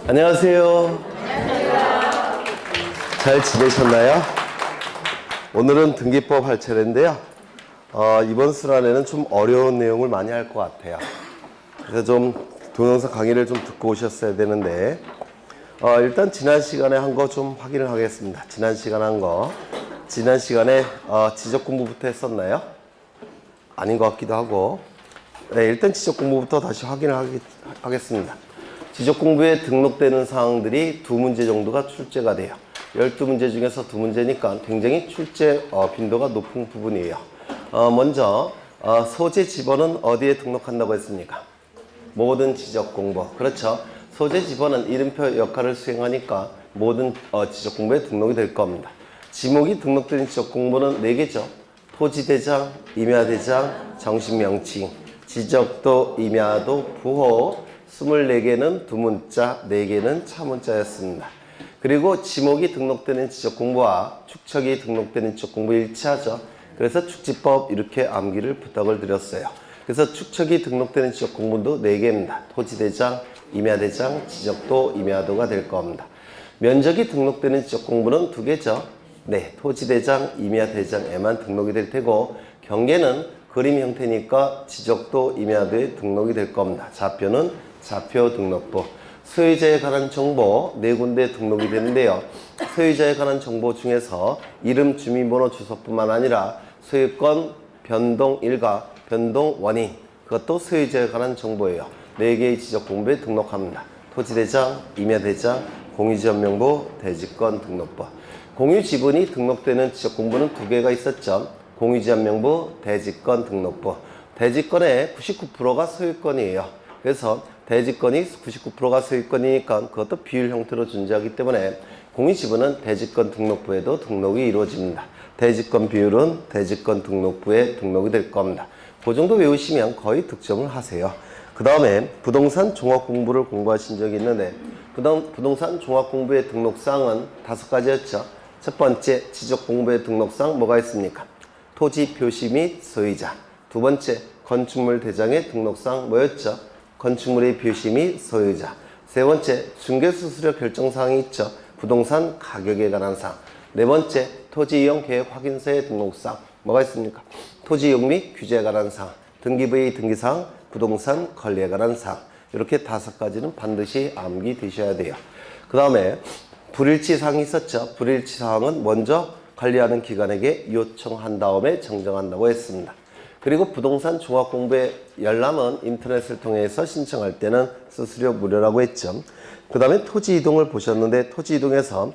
안녕하세요. 잘 지내셨나요? 오늘은 등기법 할 차례인데요. 이번 시간에는 좀 어려운 내용을 많이 할 것 같아요. 그래서 좀 동영상 강의를 좀 듣고 오셨어야 되는데, 일단 지난 시간에 한 거 좀 확인을 하겠습니다. 지난 시간에 지적 공부부터 했었나요? 아닌 것 같기도 하고. 네, 일단 지적 공부부터 다시 확인을 하겠습니다. 지적 공부에 등록되는 사항들이 2문제 정도가 출제가 돼요. 12문제 중에서 2문제니까 굉장히 출제 빈도가 높은 부분이에요. 먼저 소재 지번은 어디에 등록한다고 했습니까? 모든 지적 공부. 그렇죠. 소재 지번은 이름표 역할을 수행하니까 모든 지적 공부에 등록이 될 겁니다. 지목이 등록된 지적 공부는 4개죠. 토지대장, 임야대장, 정식명칭, 지적도, 임야도, 부호 24개는 두문자, 4개는 차문자였습니다. 그리고 지목이 등록되는 지적 공부와 축척이 등록되는 지적 공부 일치하죠. 그래서 축지법 이렇게 암기를 부탁을 드렸어요. 그래서 축척이 등록되는 지적 공부도 4개입니다. 토지대장, 임야대장, 지적도, 임야도가 될 겁니다. 면적이 등록되는 지적 공부는 2개죠. 네, 토지대장, 임야대장에만 등록이 될 테고 경계는 그림 형태니까 지적도, 임야도에 등록이 될 겁니다. 좌표는 좌표 등록부. 소유자에 관한 정보 4군데 등록이 되는데요. 소유자에 관한 정보 중에서 이름, 주민번호, 주소뿐만 아니라 소유권, 변동 일가, 변동 원인, 그것도 소유자에 관한 정보예요. 4개의 지적 공부에 등록합니다. 토지대장, 임야대장, 공유지원명부, 대지권 등록부. 공유지분이 등록되는 지적 공부는 2개가 있었죠. 공유지원명부, 대지권 등록부. 대지권의 99%가 소유권이에요. 그래서 대지권이 99%가 소유권이니까 그것도 비율 형태로 존재하기 때문에 공유지분은 대지권 등록부에도 등록이 이루어집니다. 대지권 비율은 대지권 등록부에 등록이 될 겁니다. 그 정도 외우시면 거의 득점을 하세요. 그 다음에 부동산 종합 공부를 공부하신 적이 있는데 부동산 종합 공부의 등록사항은 5가지였죠. 첫 번째, 지적 공부의 등록사항 뭐가 있습니까? 토지 표시 및 소유자. 2번째, 건축물 대장의 등록사항 뭐였죠? 건축물의 표시 및 소유자. 3번째, 중개수수료 결정사항이 있죠. 부동산 가격에 관한 사항. 4번째, 토지이용 계획 확인서의 등록사항 뭐가 있습니까? 토지이용 및 규제에 관한 사항. 등기부의 등기사항, 부동산 권리에 관한 사항. 이렇게 5가지는 반드시 암기되셔야 돼요. 그 다음에 불일치 사항이 있었죠. 불일치 사항은 먼저 관리하는 기관에게 요청한 다음에 정정한다고 했습니다. 그리고 부동산 종합공부의 열람은 인터넷을 통해서 신청할 때는 수수료 무료라고 했죠. 그 다음에 토지 이동을 보셨는데 토지 이동에서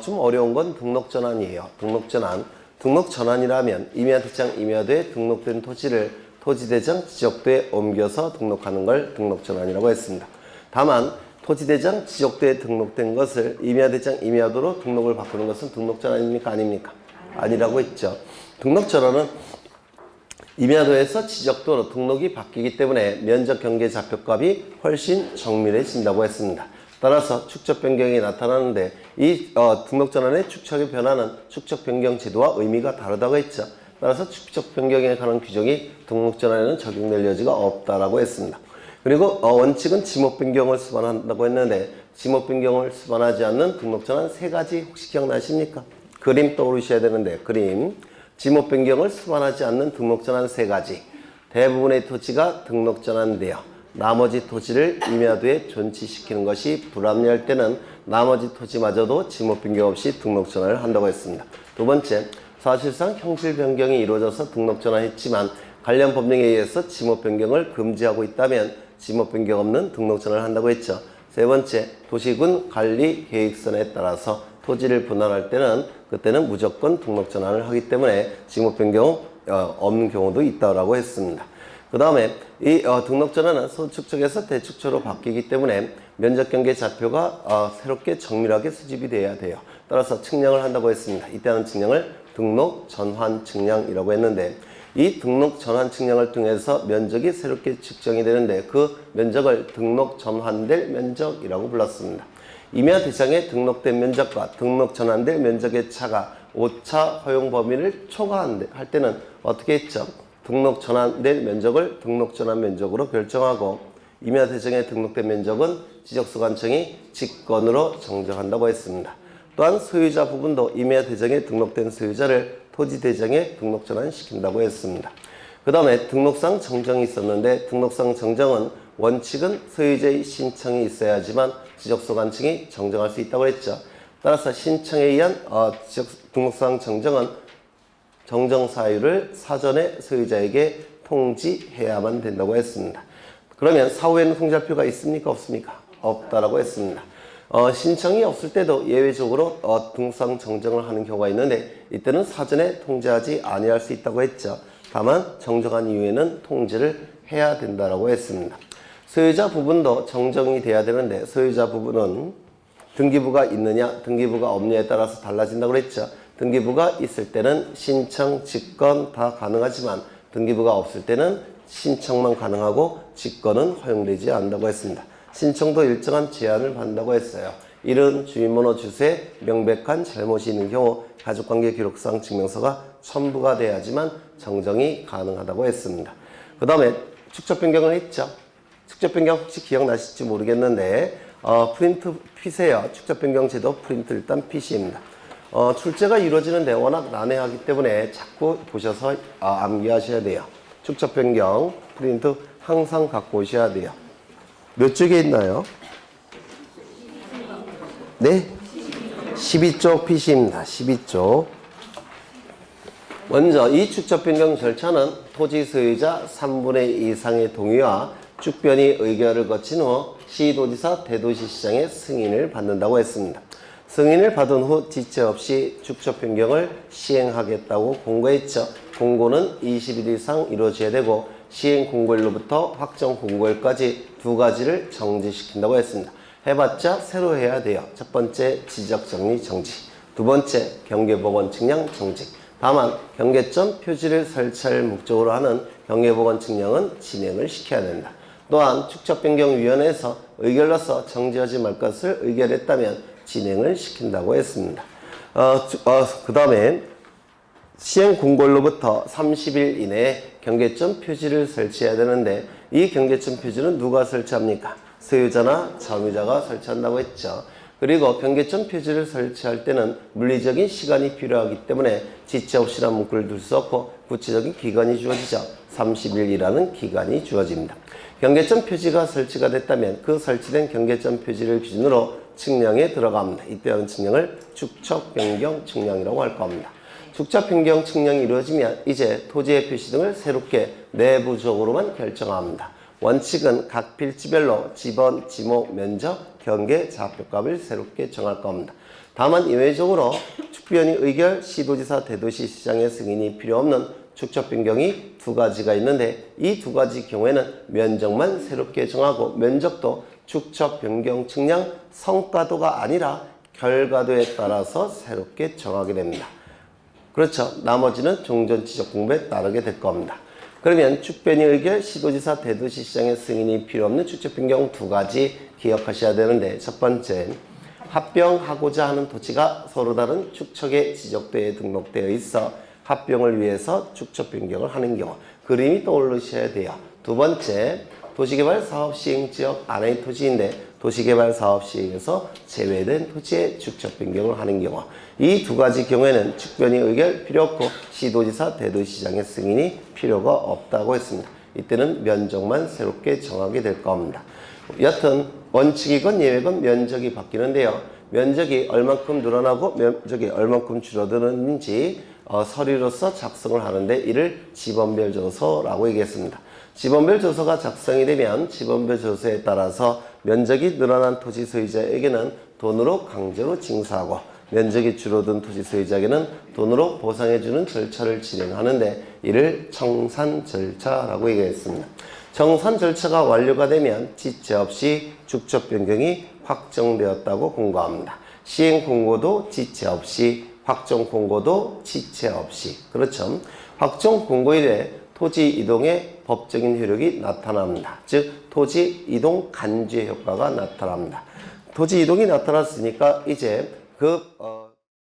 좀 어려운 건 등록 전환이에요. 등록 전환. 등록 전환이라면 임야대장, 임야도에 등록된 토지를 토지대장, 지적도에 옮겨서 등록하는 걸 등록 전환이라고 했습니다. 다만 토지대장, 지적도에 등록된 것을 임야대장, 임야도로 등록을 바꾸는 것은 등록 전환입니까? 아닙니까? 아니라고 했죠. 등록 전환은 임야도에서 지적도로 등록이 바뀌기 때문에 면적 경계 좌표값이 훨씬 정밀해진다고 했습니다. 따라서 축적 변경이 나타나는데 이 등록 전환의 축척의 변화는 축적 변경 제도와 의미가 다르다고 했죠. 따라서 축적 변경에 관한 규정이 등록 전환에는 적용될 여지가 없다라고 했습니다. 그리고 원칙은 지목 변경을 수반한다고 했는데 지목 변경을 수반하지 않는 등록 전환 3가지 혹시 기억나십니까? 그림 떠오르셔야 되는데 그림. 지목 변경을 수반하지 않는 등록 전환 3가지. 대부분의 토지가 등록 전환되어 나머지 토지를 임야도에 존치시키는 것이 불합리할 때는 나머지 토지마저도 지목 변경 없이 등록 전환을 한다고 했습니다. 2번째, 사실상 형질 변경이 이루어져서 등록 전환했지만 관련 법령에 의해서 지목 변경을 금지하고 있다면 지목 변경 없는 등록 전환을 한다고 했죠. 3번째, 도시군 관리 계획선에 따라서 토지를 분할할 때는 그때는 무조건 등록 전환을 하기 때문에 지목 변경 없는 경우도 있다고 했습니다. 그 다음에 이 등록 전환은 소축척에서 대축척으로 바뀌기 때문에 면적 경계 좌표가 새롭게 정밀하게 수집이 돼야 돼요. 따라서 측량을 한다고 했습니다. 이때 하는 측량을 등록 전환 측량이라고 했는데 이 등록 전환 측량을 통해서 면적이 새롭게 측정이 되는데 그 면적을 등록 전환될 면적이라고 불렀습니다. 임야 대상에 등록된 면적과 등록 전환될 면적의 차가 오차 허용 범위를 초과할 때는 어떻게 했죠? 등록 전환될 면적을 등록 전환 면적으로 결정하고 임야 대정에 등록된 면적은 지적소관청이 직권으로 정정한다고 했습니다. 또한 소유자 부분도 임야 대정에 등록된 소유자를 토지 대정에 등록 전환시킨다고 했습니다. 그 다음에 등록상 정정이 있었는데 등록상 정정은 원칙은 소유자의 신청이 있어야지만 지적소관청이 정정할 수 있다고 했죠. 따라서 신청에 의한 등록상 정정은 정정 사유를 사전에 소유자에게 통지해야만 된다고 했습니다. 그러면 사후에는 통지표가 있습니까? 없습니까? 없다라고 했습니다. 신청이 없을 때도 예외적으로 등록상 정정을 하는 경우가 있는데 이때는 사전에 통지하지 아니할 수 있다고 했죠. 다만 정정한 이후에는 통지를 해야 된다라고 했습니다. 소유자 부분도 정정이 돼야 되는데 소유자 부분은 등기부가 있느냐 등기부가 없느냐에 따라서 달라진다고 그랬죠. 등기부가 있을 때는 신청, 직권 다 가능하지만 등기부가 없을 때는 신청만 가능하고 직권은 허용되지 않는다고 했습니다. 신청도 일정한 제한을 받는다고 했어요. 이런 주민번호 주소에 명백한 잘못이 있는 경우 가족관계 기록상 증명서가 첨부가 돼야지만 정정이 가능하다고 했습니다. 그 다음에 축적 변경을 했죠. 축적 변경 혹시 기억나실지 모르겠는데 프린트 피세요. 축적 변경 제도 프린트 일단 피시입니다. 출제가 이루어지는데 워낙 난해하기 때문에 자꾸 보셔서 암기하셔야 돼요. 축적 변경 프린트 항상 갖고 오셔야 돼요. 몇 쪽에 있나요? 네? 12쪽 PC입니다. 12쪽. 먼저 이 축적 변경 절차는 토지 소유자 3분의 2 이상의 동의와 축변이 의결을 거친 후 시도지사 대도시시장의 승인을 받는다고 했습니다. 승인을 받은 후 지체 없이 축적 변경을 시행하겠다고 공고했죠. 공고는 20일 이상 이루어져야 되고 시행 공고일로부터 확정 공고일까지 두 가지를 정지시킨다고 했습니다. 해봤자 새로 해야 돼요. 첫 번째 지적정리 정지, 두 번째 경계보건 측량 정지. 다만 경계점 표지를 설치할 목적으로 하는 경계보건 측량은 진행을 시켜야 된다. 또한 축적변경위원회에서 의결로서 정지하지 말 것을 의결했다면 진행을 시킨다고 했습니다. 그 다음에 시행 공고일로부터 30일 이내에 경계점 표지를 설치해야 되는데 이 경계점 표지는 누가 설치합니까? 소유자나 점유자가 설치한다고 했죠. 그리고 경계점 표지를 설치할 때는 물리적인 시간이 필요하기 때문에 지체 없이란 문구를 둘 수 없고 구체적인 기간이 주어지죠. 30일이라는 기간이 주어집니다. 경계점 표지가 설치가 됐다면 그 설치된 경계점 표지를 기준으로 측량에 들어갑니다. 이때 하는 측량을 축적 변경 측량이라고 할 겁니다. 축적 변경 측량이 이루어지면 이제 토지의 표시 등을 새롭게 내부적으로만 결정합니다. 원칙은 각 필지별로 지번, 지목, 면적, 경계, 좌표값을 새롭게 정할 겁니다. 다만 예외적으로 축변이 의결, 시도지사, 대도시시장의 승인이 필요 없는 축적 변경이 두 가지가 있는데 이 두 가지 경우에는 면적만 새롭게 정하고 면적도 축적 변경 측량 성과도가 아니라 결과도에 따라서 새롭게 정하게 됩니다. 그렇죠. 나머지는 종전 지적 공부에 따르게 될 겁니다. 그러면 축변이 의결, 시도지사, 대도시시장의 승인이 필요 없는 축적 변경 두 가지 기억하셔야 되는데 첫 번째, 합병하고자 하는 토지가 서로 다른 축척의 지적도에 등록되어 있어 합병을 위해서 축적 변경을 하는 경우 그림이 떠오르셔야 돼요. 두 번째, 도시개발 사업 시행 지역 안의 토지인데 도시개발 사업 시행에서 제외된 토지의 축적 변경을 하는 경우 이 두 가지 경우에는 축변이 의결 필요 없고 시도지사, 대도시장의 승인이 필요가 없다고 했습니다. 이때는 면적만 새롭게 정하게 될 겁니다. 여튼 원칙이건 예외건 면적이 바뀌는데요. 면적이 얼만큼 늘어나고 면적이 얼만큼 줄어드는지 서류로서 작성을 하는데 이를 지번별 조서라고 얘기했습니다. 지번별 조서가 작성이 되면 지번별 조서에 따라서 면적이 늘어난 토지 소유자에게는 돈으로 강제로 징수하고 면적이 줄어든 토지 소유자에게는 돈으로 보상해주는 절차를 진행하는데 이를 청산 절차라고 얘기했습니다. 청산 절차가 완료가 되면 지체 없이 축적 변경이 확정되었다고 공고합니다. 시행 공고도 지체 없이, 확정 공고도 지체 없이. 그렇죠. 확정 공고일에 토지 이동의 법적인 효력이 나타납니다. 즉 토지 이동 간주의 효과가 나타납니다. 토지 이동이 나타났으니까 이제 그